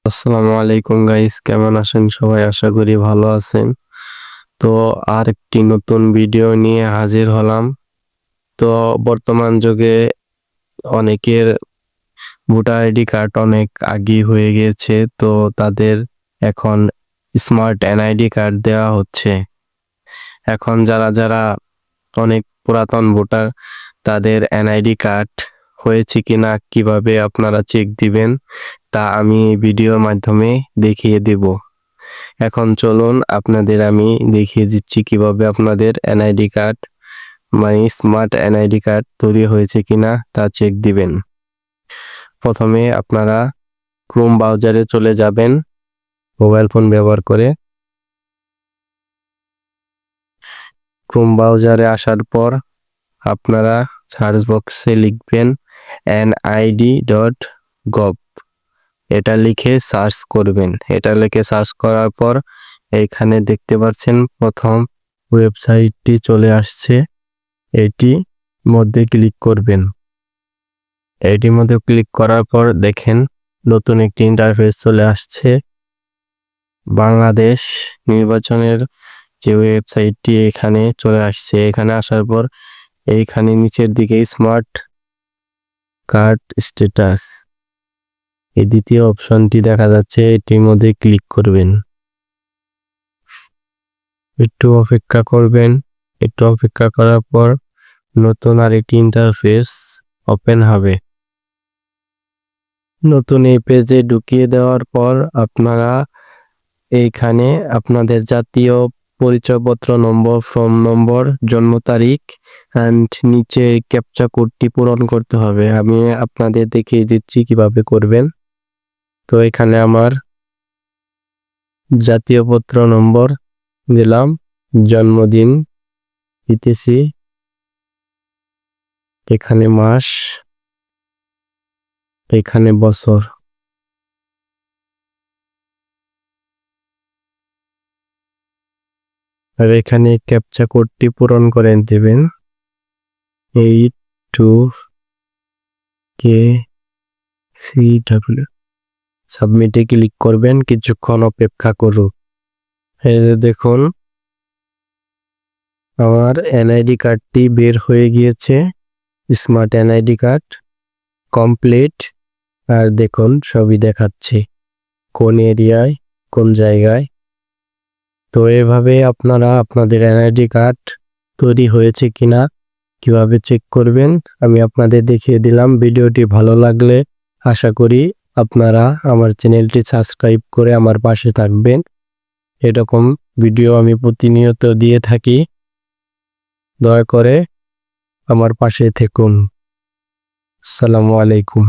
আসসালামু আলাইকুম গাইস, কেমন আছেন সবাই? আশা করি ভালো আছেন। তো আর একটি নতুন ভিডিও নিয়ে হাজির হলাম। তো বর্তমান যুগে অনেকের ভোটার আইডি কার্ড অনেক আগে হয়ে গিয়েছে, তো তাদের এখন স্মার্ট এনআইডি কার্ড দেওয়া হচ্ছে। এখন যারা যারা অনেক পুরাতন ভোটার, তাদের এনআইডি কার্ড হয়েছে কিনা কিভাবে আপনারা চেক দিবেন তা আমি এই ভিডিওর মাধ্যমে দেখিয়ে দেব। এখন চলুন আপনাদের আমি দেখিয়ে দিচ্ছি কিভাবে আপনাদের এনআইডি কার্ড মানে স্মার্ট এনআইডি কার্ড তৈরি হয়েছে কিনা তা চেক দিবেন। প্রথমে আপনারা ক্রোম ব্রাউজারে চলে যাবেন মোবাইল ফোন ব্যবহার করে। ক্রোম ব্রাউজারে আসার পর আপনারা সার্চ বক্সে লিখবেন NID.gov, এটা লিখে সার্চ করবেন। এটা লিখে সার্চ করার পর এইখানে দেখতে পাচ্ছেন প্রথম ওয়েবসাইটটি চলে আসছে, এটি মধ্যে ক্লিক করবেন। এটির মধ্যে ক্লিক করার পর দেখেন নতুন একটি ইন্টারফেস চলে আসছে। বাংলাদেশ নির্বাচনের যে ওয়েবসাইটটি এখানে চলে আসছে। এখানে আসার পর এইখানে নিচের দিকে স্মার্ট কার্ড স্ট্যাটাস এই দ্বিতীয় অপশনটি দেখা যাচ্ছে, এটির মধ্যে ক্লিক করবেন। একটু অপেক্ষা করবেন। একটু অপেক্ষা করার পর নতুন আরেকটি ইন্টারফেস ওপেন হবে। নতুন এই পেজে ঢুকিয়ে দেওয়ার পর আপনারা এইখানে আপনাদের জাতীয় পরিচয়পত্র নম্বর, ফর্ম নম্বর, জন্ম তারিখ অ্যান্ড নিচে ক্যাপচা কোডটি পূরণ করতে হবে। আমি আপনাদের দেখিয়ে দিচ্ছি কিভাবে করবেন। তো এখানে আমার জাতীয় পত্র নম্বর দিলাম, জন্মদিন দিতেছি, এখানে মাস, এখানে বছর, আর এখানে ক্যাপচা কোডটি পূরণ করে দেবেন 82KCW। সাবমিটে ক্লিক করবেন, কিছুক্ষণ অপেক্ষা করুন। এই যে দেখুন আমার এনআইডি কার্ডটি বের হয়ে গিয়েছে, স্মার্ট এনআইডি কার্ড কমপ্লিট। আর দেখুন সবই দেখাচ্ছে কোন এরিয়ায় কোন জায়গায়। তো এভাবে আপনারা আপনাদের এনআইডি কার্ড তৈরি হয়েছে কিনা কিভাবে চেক করবেন আমি আপনাদের দেখিয়ে দিলাম। ভিডিওটি ভালো লাগলে আশা করি আপনারা আমার চ্যানেলটি সাবস্ক্রাইব করে আমার পাশে থাকবেন। এরকম ভিডিও আমি প্রতিনিয়ত দিয়ে থাকি, দয়া করে আমার পাশে থাকুন। আসসালামু আলাইকুম।